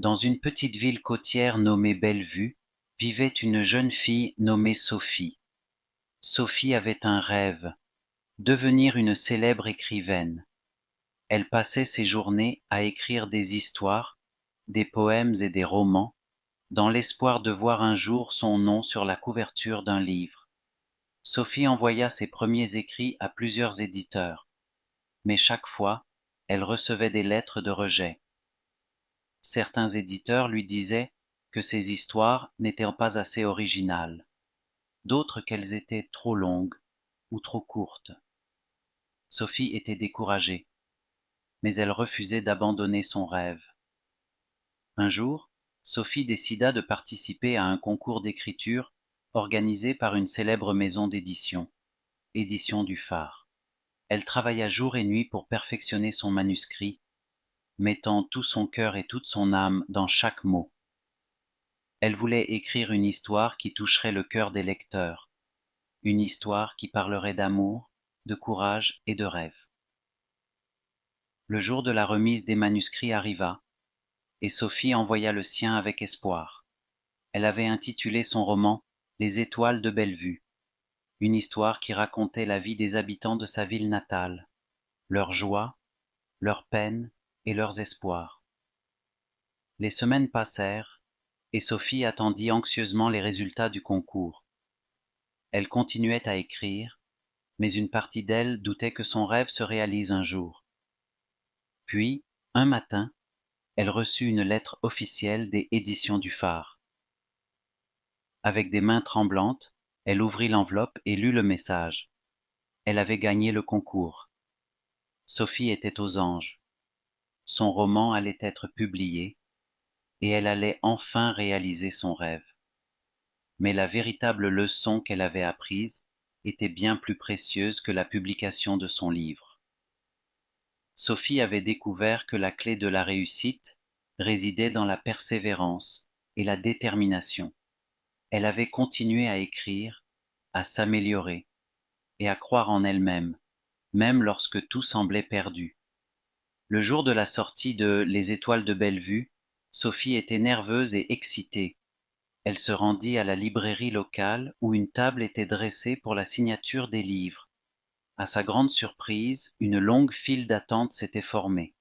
Dans une petite ville côtière nommée Bellevue, vivait une jeune fille nommée Sophie. Sophie avait un rêve, devenir une célèbre écrivaine. Elle passait ses journées à écrire des histoires, des poèmes et des romans, dans l'espoir de voir un jour son nom sur la couverture d'un livre. Sophie envoya ses premiers écrits à plusieurs éditeurs, mais chaque fois, elle recevait des lettres de rejet. Certains éditeurs lui disaient que ses histoires n'étaient pas assez originales, d'autres qu'elles étaient trop longues ou trop courtes. Sophie était découragée, mais elle refusait d'abandonner son rêve. Un jour, Sophie décida de participer à un concours d'écriture organisé par une célèbre maison d'édition, Éditions du Phare. Elle travailla jour et nuit pour perfectionner son manuscrit, mettant tout son cœur et toute son âme dans chaque mot. Elle voulait écrire une histoire qui toucherait le cœur des lecteurs, une histoire qui parlerait d'amour, de courage et de rêve. Le jour de la remise des manuscrits arriva, et Sophie envoya le sien avec espoir. Elle avait intitulé son roman Les étoiles de Bellevue, une histoire qui racontait la vie des habitants de sa ville natale, leurs joies, leurs peines et leurs espoirs. Les semaines passèrent, et Sophie attendit anxieusement les résultats du concours. Elle continuait à écrire, mais une partie d'elle doutait que son rêve se réalise un jour. Puis, un matin, elle reçut une lettre officielle des Éditions du Phare. Avec des mains tremblantes, elle ouvrit l'enveloppe et lut le message. Elle avait gagné le concours. Sophie était aux anges. Son roman allait être publié, et elle allait enfin réaliser son rêve. Mais la véritable leçon qu'elle avait apprise était bien plus précieuse que la publication de son livre. Sophie avait découvert que la clé de la réussite résidait dans la persévérance et la détermination. Elle avait continué à écrire, à s'améliorer et à croire en elle-même, même lorsque tout semblait perdu. Le jour de la sortie de Les étoiles de Bellevue, Sophie était nerveuse et excitée. Elle se rendit à la librairie locale où une table était dressée pour la signature des livres. À sa grande surprise, une longue file d'attente s'était formée.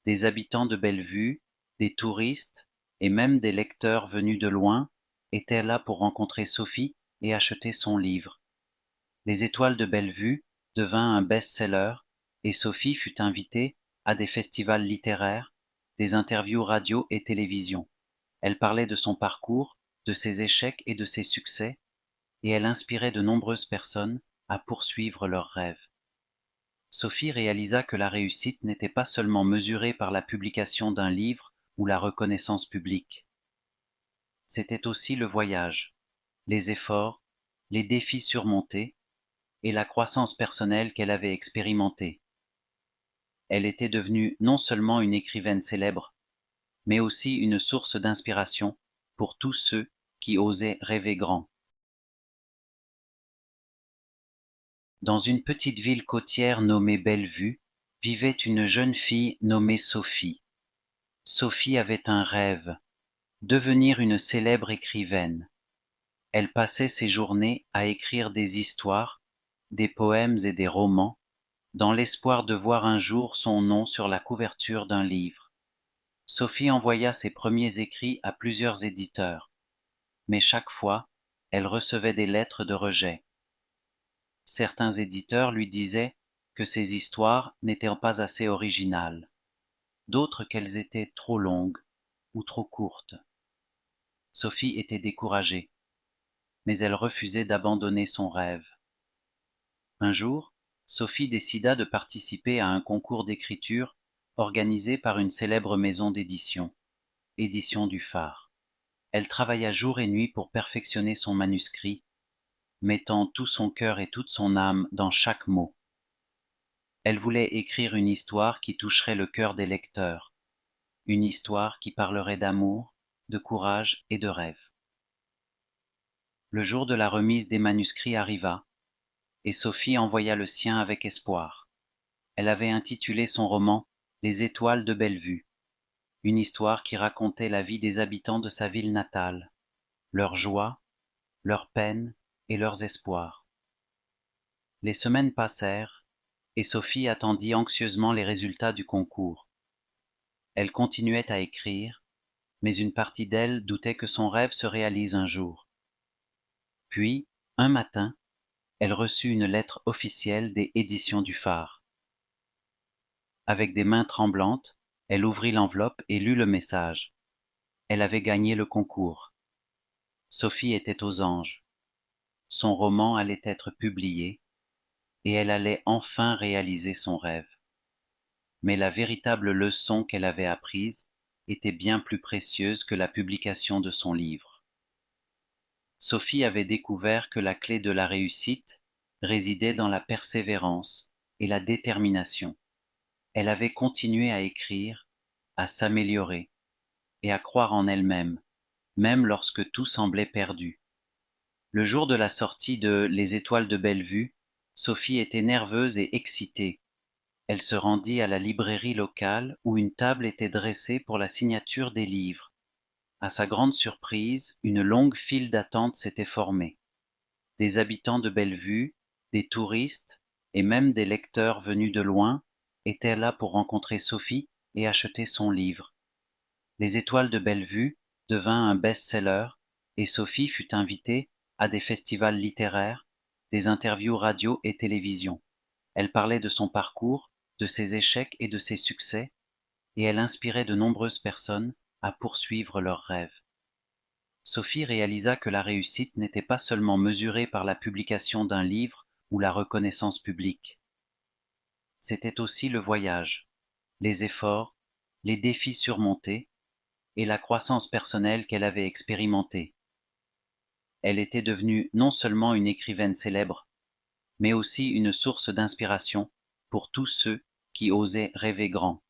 Des habitants de Bellevue, des touristes et même des lecteurs venus de loin étaient là pour rencontrer Sophie et acheter son livre. Les étoiles de Bellevue devint un best-seller et Sophie fut invitée à des festivals littéraires, des interviews radio et télévision. Elle parlait de son parcours, de ses échecs et de ses succès, et elle inspirait de nombreuses personnes à poursuivre leurs rêves. Sophie réalisa que la réussite n'était pas seulement mesurée par la publication d'un livre ou la reconnaissance publique. C'était aussi le voyage, les efforts, les défis surmontés et la croissance personnelle qu'elle avait expérimentée. Elle était devenue non seulement une écrivaine célèbre, mais aussi une source d'inspiration pour tous ceux qui osaient rêver grand. Dans une petite ville côtière nommée Bellevue, vivait une jeune fille nommée Sophie. Sophie avait un rêve, devenir une célèbre écrivaine. Elle passait ses journées à écrire des histoires, des poèmes et des romans, dans l'espoir de voir un jour son nom sur la couverture d'un livre. Sophie envoya ses premiers écrits à plusieurs éditeurs, mais chaque fois, elle recevait des lettres de rejet. Certains éditeurs lui disaient que ses histoires n'étaient pas assez originales, d'autres qu'elles étaient trop longues ou trop courtes. Sophie était découragée, mais elle refusait d'abandonner son rêve. Un jour, Sophie décida de participer à un concours d'écriture organisé par une célèbre maison d'édition, Éditions du Phare. Elle travailla jour et nuit pour perfectionner son manuscrit, mettant tout son cœur et toute son âme dans chaque mot. Elle voulait écrire une histoire qui toucherait le cœur des lecteurs, une histoire qui parlerait d'amour, de courage et de rêve. Le jour de la remise des manuscrits arriva, et Sophie envoya le sien avec espoir. Elle avait intitulé son roman Les étoiles de Bellevue, une histoire qui racontait la vie des habitants de sa ville natale, leurs joies, leurs peines et leurs espoirs. Les semaines passèrent, et Sophie attendit anxieusement les résultats du concours. Elle continuait à écrire, mais une partie d'elle doutait que son rêve se réalise un jour. Puis, un matin, elle reçut une lettre officielle des Éditions du Phare. Avec des mains tremblantes, elle ouvrit l'enveloppe et lut le message. Elle avait gagné le concours. Sophie était aux anges. Son roman allait être publié, et elle allait enfin réaliser son rêve. Mais la véritable leçon qu'elle avait apprise était bien plus précieuse que la publication de son livre. Sophie avait découvert que la clé de la réussite résidait dans la persévérance et la détermination. Elle avait continué à écrire, à s'améliorer et à croire en elle-même, même lorsque tout semblait perdu. Le jour de la sortie de Les Étoiles de Bellevue, Sophie était nerveuse et excitée. Elle se rendit à la librairie locale où une table était dressée pour la signature des livres. À sa grande surprise, une longue file d'attente s'était formée. Des habitants de Bellevue, des touristes et même des lecteurs venus de loin étaient là pour rencontrer Sophie et acheter son livre. Les Étoiles de Bellevue devint un best-seller et Sophie fut invitée à des festivals littéraires, des interviews radio et télévision. Elle parlait de son parcours, de ses échecs et de ses succès, et elle inspirait de nombreuses personnes à poursuivre leurs rêves. Sophie réalisa que la réussite n'était pas seulement mesurée par la publication d'un livre ou la reconnaissance publique. C'était aussi le voyage, les efforts, les défis surmontés et la croissance personnelle qu'elle avait expérimentée. Elle était devenue non seulement une écrivaine célèbre, mais aussi une source d'inspiration pour tous ceux qui osaient rêver grand.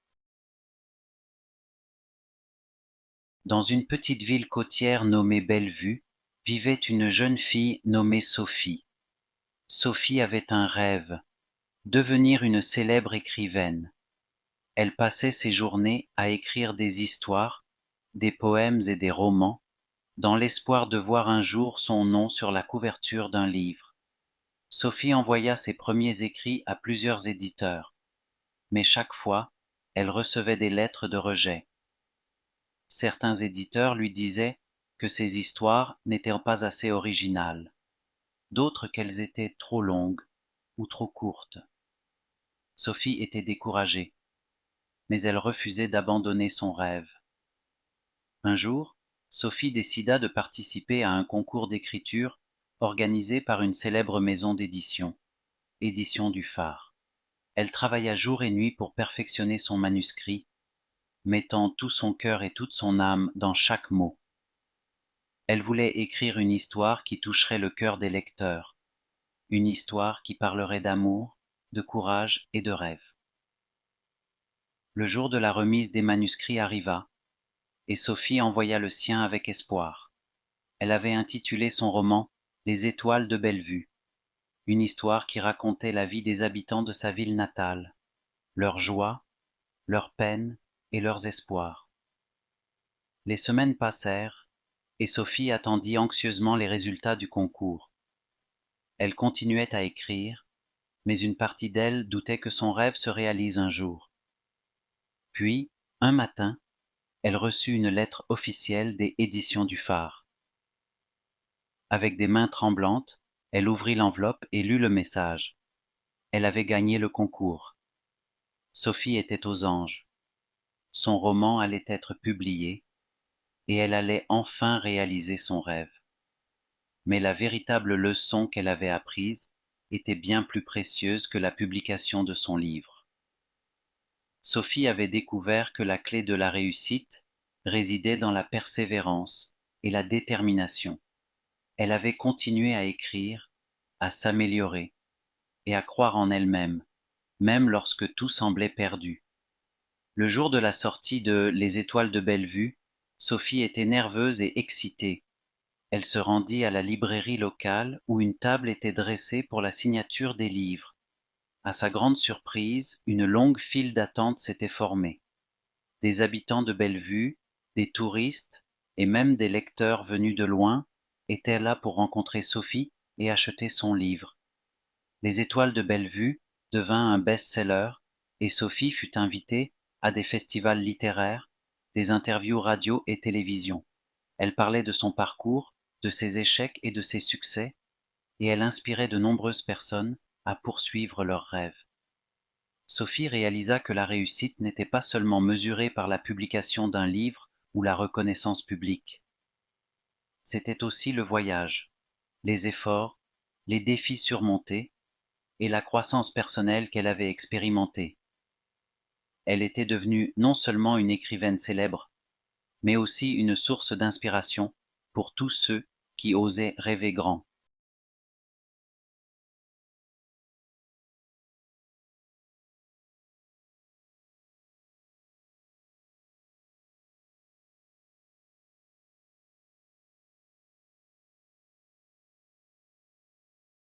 Dans une petite ville côtière nommée Bellevue, vivait une jeune fille nommée Sophie. Sophie avait un rêve, devenir une célèbre écrivaine. Elle passait ses journées à écrire des histoires, des poèmes et des romans, dans l'espoir de voir un jour son nom sur la couverture d'un livre. Sophie envoya ses premiers écrits à plusieurs éditeurs, mais chaque fois, elle recevait des lettres de rejet. Certains éditeurs lui disaient que ses histoires n'étaient pas assez originales, d'autres qu'elles étaient trop longues ou trop courtes. Sophie était découragée, mais elle refusait d'abandonner son rêve. Un jour, Sophie décida de participer à un concours d'écriture organisé par une célèbre maison d'édition, Éditions du Phare. Elle travailla jour et nuit pour perfectionner son manuscrit, mettant tout son cœur et toute son âme dans chaque mot. Elle voulait écrire une histoire qui toucherait le cœur des lecteurs, une histoire qui parlerait d'amour, de courage et de rêve. Le jour de la remise des manuscrits arriva, et Sophie envoya le sien avec espoir. Elle avait intitulé son roman Les Étoiles de Bellevue, une histoire qui racontait la vie des habitants de sa ville natale, leurs joies, leurs peines et leurs espoirs. Les semaines passèrent, et Sophie attendit anxieusement les résultats du concours. Elle continuait à écrire, mais une partie d'elle doutait que son rêve se réalise un jour. Puis, un matin, elle reçut une lettre officielle des Éditions du Phare. Avec des mains tremblantes, elle ouvrit l'enveloppe et lut le message. Elle avait gagné le concours. Sophie était aux anges. Son roman allait être publié, et elle allait enfin réaliser son rêve. Mais la véritable leçon qu'elle avait apprise était bien plus précieuse que la publication de son livre. Sophie avait découvert que la clé de la réussite résidait dans la persévérance et la détermination. Elle avait continué à écrire, à s'améliorer et à croire en elle-même, même lorsque tout semblait perdu. Le jour de la sortie de Les Étoiles de Bellevue, Sophie était nerveuse et excitée. Elle se rendit à la librairie locale où une table était dressée pour la signature des livres. À sa grande surprise, une longue file d'attente s'était formée. Des habitants de Bellevue, des touristes et même des lecteurs venus de loin étaient là pour rencontrer Sophie et acheter son livre. Les Étoiles de Bellevue devint un best-seller et Sophie fut invitée à des festivals littéraires, des interviews radio et télévision. Elle parlait de son parcours, de ses échecs et de ses succès, et elle inspirait de nombreuses personnes à poursuivre leurs rêves. Sophie réalisa que la réussite n'était pas seulement mesurée par la publication d'un livre ou la reconnaissance publique. C'était aussi le voyage, les efforts, les défis surmontés et la croissance personnelle qu'elle avait expérimentée. Elle était devenue non seulement une écrivaine célèbre, mais aussi une source d'inspiration pour tous ceux qui osaient rêver grand.